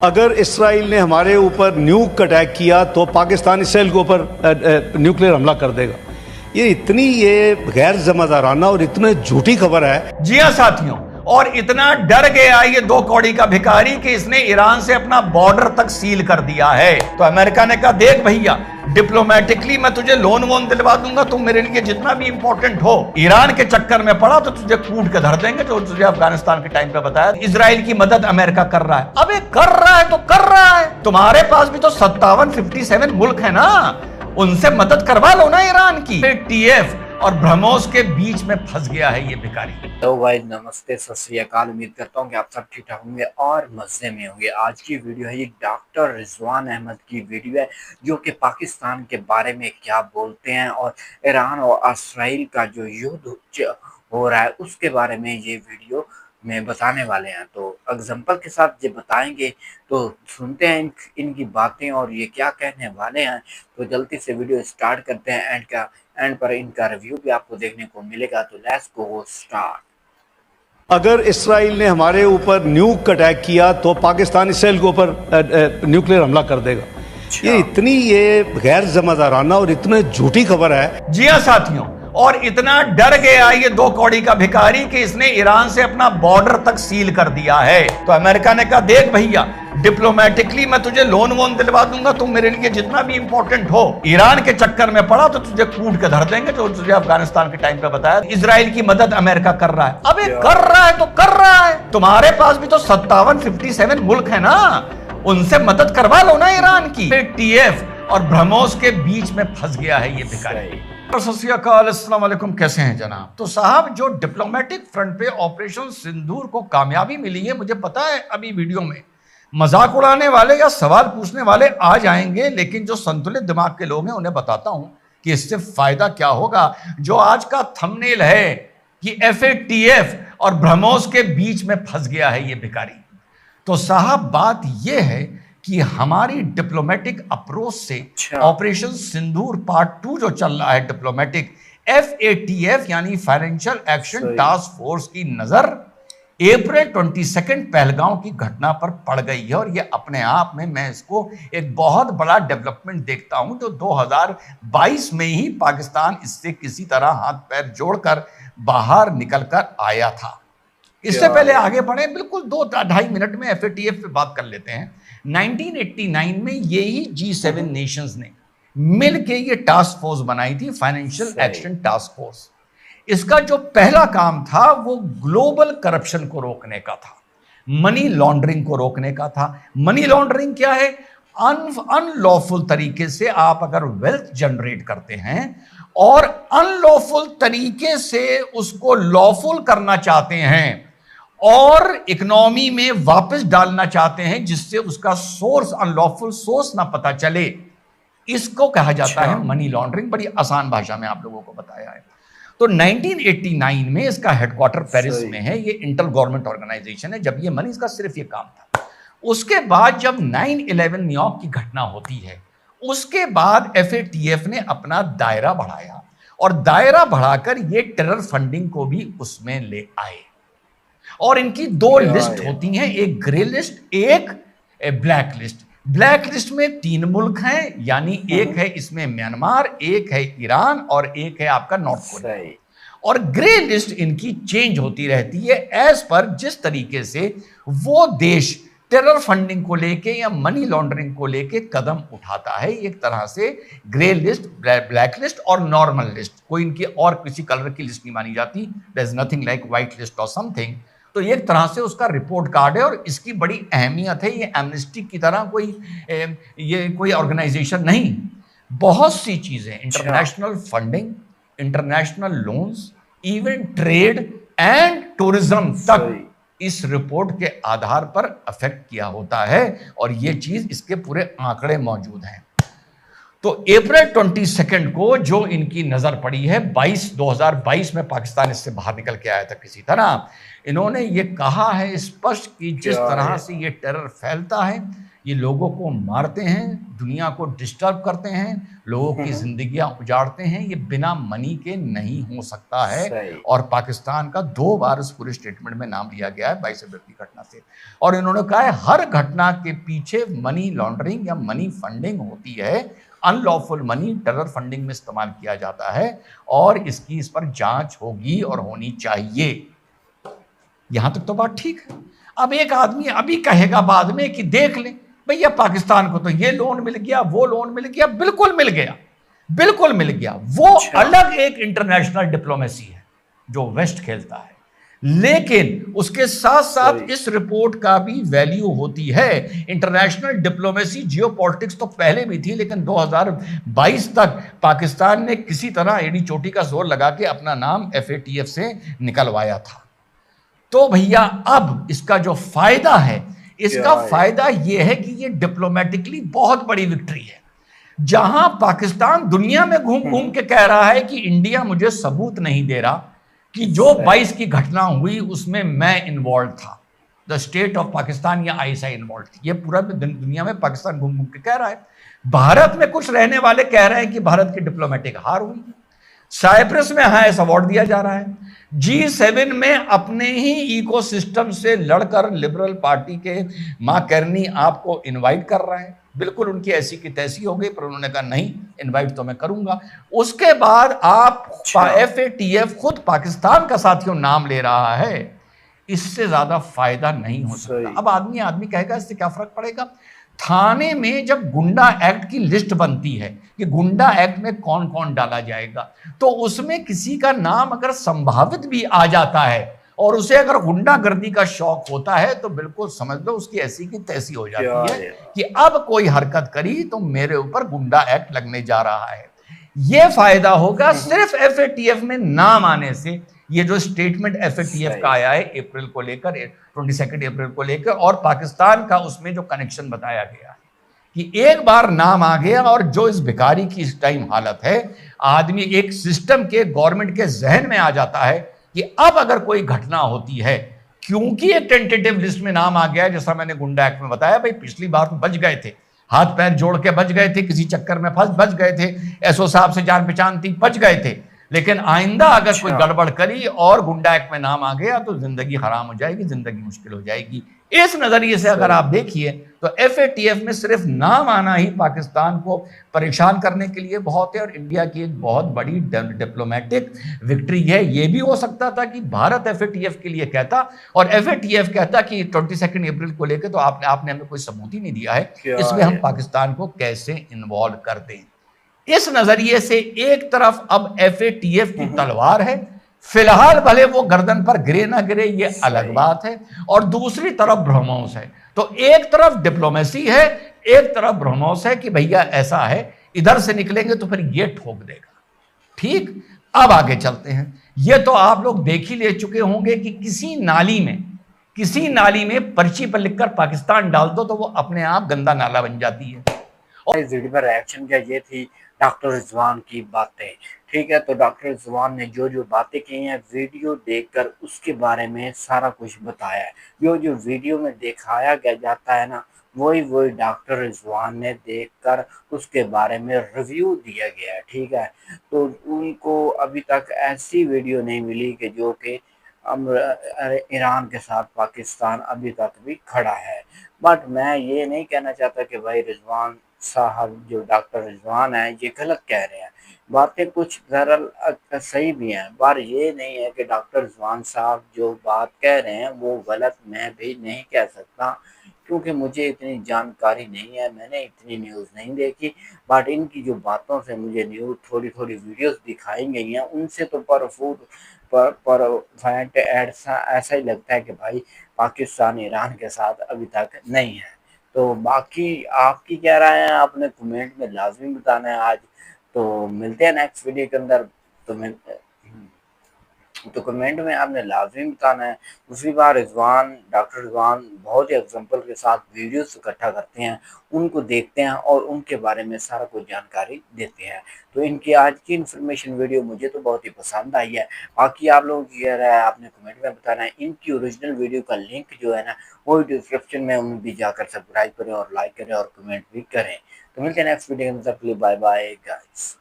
अगर इसराइल ने हमारे ऊपर न्यूक अटैक किया तो पाकिस्तान इसराइल के ऊपर न्यूक्लियर हमला कर देगा। ये गैर जिम्मेदाराना और इतने झूठी खबर है। जी हाँ साथियों, और इतना डर गया ये दो कौड़ी का भिखारी कि इसने ईरान से अपना बॉर्डर तक सील कर दिया है। तो अमेरिका ने कहा, देख भैया, डिप्लोमेटिकली मैं तुझे लोन वोन दिलवा दूंगा, तुम मेरे लिए जितना भी इंपॉर्टेंट हो। ईरान के चक्कर में पड़ा तो तुझे कूट के धर देंगे, जो तुझे अफगानिस्तान के टाइम पे बताया। इजराइल की मदद अमेरिका कर रहा है। अबे कर रहा है तो कर रहा है, तुम्हारे पास भी तो 57 मुल्क है ना, उनसे मदद करवा लो ना ईरान की। टीएफ और ब्रह्मोस के बीच में फंस गया है ये भिखारी। तो भाई नमस्ते, सत श्री अकाल। उम्मीद करता हूँ कि आप सब ठीक ठाक होंगे और मजे में होंगे। आज की वीडियो है ये डॉक्टर रिजवान अहमद की वीडियो है, जो कि पाकिस्तान के बारे में क्या बोलते हैं और ईरान और इसराइल का जो युद्ध हो रहा है उसके बारे में ये वीडियो में बताने वाले हैं। तो एग्जाम्पल के साथ ये बताएंगे, तो सुनते हैं इनकी बातें और ये क्या कहने वाले हैं। तो जल्दी से वीडियो स्टार्ट करते हैं। एंड पर इनका रिव्यू भी आपको देखने को मिलेगा। तो लेट्स गो स्टार्ट। अगर इसराइल ने हमारे ऊपर न्यूक अटैक किया तो पाकिस्तान इसराइल के ऊपर न्यूक्लियर हमला कर देगा। ये गैर जिम्मेदाराना और इतने झूठी खबर है। जी हाँ साथियों, और इतना डर गया ये दो कौड़ी का भिखारी कि इसने ईरान से अपना बॉर्डर तक सील कर दिया है। तो अमेरिका ने कहा, देख भैया, डिप्लोमेटिकली मैं तुझे लोन वोन दिलवा दूंगा, तुम मेरे लिए जितना भी इंपॉर्टेंट हो। ईरान के चक्कर में पड़ा तो तुझे कूट के धर देंगे, जो तुझे अफगानिस्तान के टाइम पे बताया। इजराइल की मदद अमेरिका कर रहा है। अबे कर रहा है तो कर रहा है, तुम्हारे पास भी तो 57 मुल्क है ना, उनसे मदद करवा लो ना ईरान की। टीएफ और ब्रह्मोस के बीच में फंस गया है ये भिखारी। अस्सलाम वालेकुम, कैसे हैं जनाब। तो साहब, जो डिप्लोमेटिक फ्रंट पे ऑपरेशन सिंदूर को कामयाबी मिली है, मुझे पता है अभी वीडियो में मजाक उड़ाने वाले या सवाल पूछने वाले आ जाएंगे, लेकिन जो संतुलित दिमाग के लोग हैं उन्हें बताता हूं कि इससे फायदा क्या होगा। जो आज का थंबनेल है कि एफएटीएफ और ब्रह्मोस के बीच में फंस गया है ये भिखारी। तो साहब, बात यह है कि हमारी डिप्लोमेटिक अप्रोच से ऑपरेशन सिंदूर पार्ट 2 जो चल रहा है डिप्लोमेटिक, FATF यानी फाइनेंशियल एक्शन टास्क फोर्स की नजर अप्रैल 22 पहलगांव की घटना पर पड़ गई है। और ये अपने आप में मैं इसको एक बहुत बड़ा डेवलपमेंट देखता हूं, जो 2022 में ही पाकिस्तान इससे किसी तरह हाथ पैर जोड़कर बाहर निकलकर आया था। इससे पहले आगे बढ़े, बिल्कुल 2-2.5 मिनट में FATF पे बात कर लेते हैं। 1989 में यही G7 नेशंस ने मिलके ये टास्क फोर्स बनाई थी, फाइनेंशियल एक्शन टास्क फोर्स। इसका जो पहला काम था वो ग्लोबल करप्शन को रोकने का था, मनी लॉन्ड्रिंग को रोकने का था। मनी लॉन्ड्रिंग क्या है? अनलॉफुल तरीके से आप अगर वेल्थ जनरेट करते हैं और अनलॉफुल तरीके से उसको लॉफुल करना चाहते हैं और इकोनॉमी में वापस डालना चाहते हैं, जिससे उसका सोर्स, अनलॉफुल सोर्स ना पता चले, इसको कहा जाता है मनी लॉन्ड्रिंग। बड़ी आसान भाषा में आप लोगों को बताया है। तो 1989 में इसका हेडक्वार्टर पेरिस में है। ये इंटर गवर्नमेंट ऑर्गेनाइजेशन है। जब ये मनी, इसका सिर्फ ये काम था। उसके बाद जब 9/11 न्यूयॉर्क की घटना होती है, उसके बाद FATF ने अपना दायरा बढ़ाया और दायरा बढ़ाकर ये टेरर फंडिंग को भी उसमें ले आए। और इनकी 2 लिस्ट होती हैं, एक ग्रे लिस्ट, एक ब्लैक लिस्ट। ब्लैक लिस्ट में 3 मुल्क हैं, यानी एक है इसमें म्यांमार, एक है ईरान और एक है आपका नॉर्थ कोरिया। और ग्रे लिस्ट इनकी चेंज होती रहती है एज पर जिस तरीके से वो देश टेरर फंडिंग को लेके या मनी लॉन्ड्रिंग को लेके कदम उठाता है। एक तरह से ग्रे लिस्ट, ब्लैक लिस्ट और नॉर्मल लिस्ट, कोई इनकी और किसी कलर की लिस्ट नहीं मानी जाती। There is nothing like white list और समथिंग। तो एक तरह से उसका रिपोर्ट कार्ड है और इसकी बड़ी अहमियत है। ये एमनेस्टी की तरह कोई ऑर्गेनाइजेशन नहीं। बहुत सी चीजें, international funding, international loans, even trade and tourism तक इस रिपोर्ट के आधार पर अफेक्ट किया होता है। और ये चीज, इसके पूरे आंकड़े मौजूद हैं। तो अप्रैल 22 को जो इनकी नजर पड़ी है 2022 में पाकिस्तान इससे बाहर निकल के आया था किसी तरह। इन्होंने ये कहा है स्पष्ट कि जिस क्या तरह है? से ये टेरर फैलता है, ये लोगों को मारते हैं, दुनिया को डिस्टर्ब करते हैं, लोगों की जिंदगियां उजाड़ते हैं, ये बिना मनी के नहीं हो सकता है। सही। और पाकिस्तान का 2 बार इस पूरे स्टेटमेंट में नाम लिया गया है 22 अप्रैल की घटना से। और इन्होंने कहा है हर घटना के पीछे मनी लॉन्ड्रिंग या मनी फंडिंग होती है, अनलॉफुल मनी टेरर फंडिंग में इस्तेमाल किया जाता है और इसकी इस पर जांच होगी और होनी चाहिए। यहां तक तो बात ठीक है। अब एक आदमी अभी कहेगा बाद में कि देख ले भैया पाकिस्तान को तो ये लोन मिल गया, वो लोन मिल गया। बिल्कुल मिल गया, बिल्कुल मिल गया। वो अलग एक इंटरनेशनल डिप्लोमेसी है जो वेस्ट खेलता है, लेकिन उसके साथ साथ इस रिपोर्ट का भी वैल्यू होती है। इंटरनेशनल डिप्लोमेसी जियोपॉलिटिक्स तो पहले भी थी, लेकिन 2022 तक पाकिस्तान ने किसी तरह एड़ी चोटी का जोर लगा के अपना नाम FATF से निकलवाया था। तो भैया अब इसका जो फायदा है, इसका फायदा यह है कि ये डिप्लोमेटिकली बहुत बड़ी विक्ट्री है। जहां पाकिस्तान दुनिया में घूम घूम के कह रहा है कि इंडिया मुझे सबूत नहीं दे रहा कि जो 22 की घटना हुई उसमें मैं इन्वॉल्व था, द स्टेट ऑफ पाकिस्तान या ISI इन्वॉल्व थी, ये पूरा दुनिया में पाकिस्तान घूम घूम के कह रहा है। भारत में कुछ रहने वाले कह रहे हैं कि भारत की डिप्लोमेटिक हार हुई। साइप्रस में हाईएस्ट अवार्ड दिया जा रहा है। G7 में अपने ही इकोसिस्टम से लड़कर लिबरल पार्टी के मां करनी आपको इनवाइट कर रहा है। बिल्कुल उनकी ऐसी की तैसी हो गई, पर उन्होंने कहा नहीं, इनवाइट तो मैं करूंगा। उसके बाद आप FATF खुद पाकिस्तान का साथियों नाम ले रहा है। इससे ज्यादा फायदा नहीं हो सकता। अब आदमी कहेगा इससे क्या फर्क पड़ेगा। थाने में जब गुंडा एक्ट की लिस्ट बनती है कि गुंडा एक्ट में कौन कौन डाला जाएगा, तो उसमें किसी का नाम अगर संभावित भी आ जाता है और उसे अगर गुंडागर्दी का शौक होता है, तो बिल्कुल समझ लो उसकी ऐसी की तैसी हो जाती है कि अब कोई हरकत करी तो मेरे ऊपर गुंडा एक्ट लगने जा रहा है। यह फायदा होगा सिर्फ FATF में नाम आने से। ये जो स्टेटमेंट FATF का आया है अप्रैल को लेकर, 22 अप्रैल को लेकर, और पाकिस्तान का उसमें जो कनेक्शन बताया गया है कि एक बार नाम आ गया और जो इस भिखारी की इस टाइम हालत है, आदमी एक सिस्टम के गवर्नमेंट के जहन में आ जाता है कि अब अगर कोई घटना होती है, क्योंकि एक टेंटेटिव लिस्ट में नाम आ गया है, जैसा मैंने गुंडा एक्ट में बताया, भाई पिछली बार तो बच गए थे, हाथ पैर जोड़ के बच गए थे, किसी चक्कर में बच गए थे, SO साहब से जान पहचान थी, बच गए थे, लेकिन आइंदा अगर कोई गड़बड़ करी और गुंडा एक्ट में नाम आ गया तो जिंदगी हराम हो जाएगी, जिंदगी मुश्किल हो जाएगी। इस नजरिए से अगर आप देखिए तो FATF में सिर्फ नाम आना ही पाकिस्तान को परेशान करने के लिए बहुत है और इंडिया की एक बहुत बड़ी डिप्लोमेटिक विक्ट्री है। यह भी हो सकता था कि भारत FATF के लिए कहता और FATF कहता कि 22 अप्रैल को लेकर तो आपने हमें कोई सबूत ही नहीं दिया है, इसमें हम पाकिस्तान को कैसे इन्वॉल्व कर दें। इस नजरिए से एक तरफ अब FATF की तलवार है, फिलहाल भले वो गर्दन पर गिरे ना गिरे ये अलग बात है, और दूसरी तरफ ब्रह्मोस है। तो एक तरफ डिप्लोमेसी है, एक तरफ ब्रह्मोस है कि भैया ऐसा है, इधर से निकलेंगे तो फिर ये ठोक देगा। ठीक, अब आगे चलते हैं। ये तो आप लोग देख ही ले चुके होंगे कि किसी नाली में पर्ची पर लिखकर पाकिस्तान डाल दो तो वो अपने आप गंदा नाला बन जाती है। और इस वीडियो पर रिएक्शन क्या ये थी डॉक्टर रिजवान की बातें। ठीक है, तो डॉक्टर रिजवान ने जो जो बातें की हैं वीडियो देखकर उसके बारे में सारा कुछ बताया है। जो वीडियो में दिखाया गया जाता है ना, वही डॉक्टर रिजवान ने देखकर उसके बारे में रिव्यू दिया गया है। ठीक है, तो उनको अभी तक ऐसी वीडियो नहीं मिली कि जो कि ईरान के साथ पाकिस्तान अभी तक भी खड़ा है। बट मैं ये नहीं कहना चाहता कि भाई रिजवान साहब, जो डॉक्टर रिजवान है, ये गलत कह रहे हैं। बातें कुछ दरअसल सही भी हैं, पर ये नहीं है कि डॉक्टर रिजवान साहब जो बात कह रहे हैं वो गलत मैं भी नहीं कह सकता, क्योंकि मुझे इतनी जानकारी नहीं है, मैंने इतनी न्यूज़ नहीं देखी। बट इनकी जो बातों से मुझे न्यूज़ थोड़ी विडियोस दिखाई गई हैं, उनसे तो परफेक्ट ऐसा ही लगता है कि भाई पाकिस्तान ईरान के साथ अभी तक नहीं है। तो बाकी आपकी क्या राय है, आपने कमेंट में लाजमी बताना है आज। तो मिलते हैं नेक्स्ट वीडियो के अंदर। तो मिलते हैं। तो कमेंट में आपने लाजमी बताना है। दूसरी बार रिजवान, डॉक्टर रिजवान बहुत ही एग्जाम्पल के साथ वीडियोस इकट्ठा करते हैं, उनको देखते हैं और उनके बारे में सारा कुछ जानकारी देते हैं। तो इनकी आज की इन्फॉर्मेशन वीडियो मुझे तो बहुत ही पसंद आई है। बाकी आप लोगों की क्या राय है आपने कमेंट में बताना है। इनकी ओरिजिनल वीडियो का लिंक जो है ना वो डिस्क्रिप्शन में, उनमें भी जाकर सब्सक्राइब करें और लाइक करें और कमेंट भी करें। तो मिलते हैं नेक्स्ट वीडियो में, तब तक के लिए बाय बाय गाइस।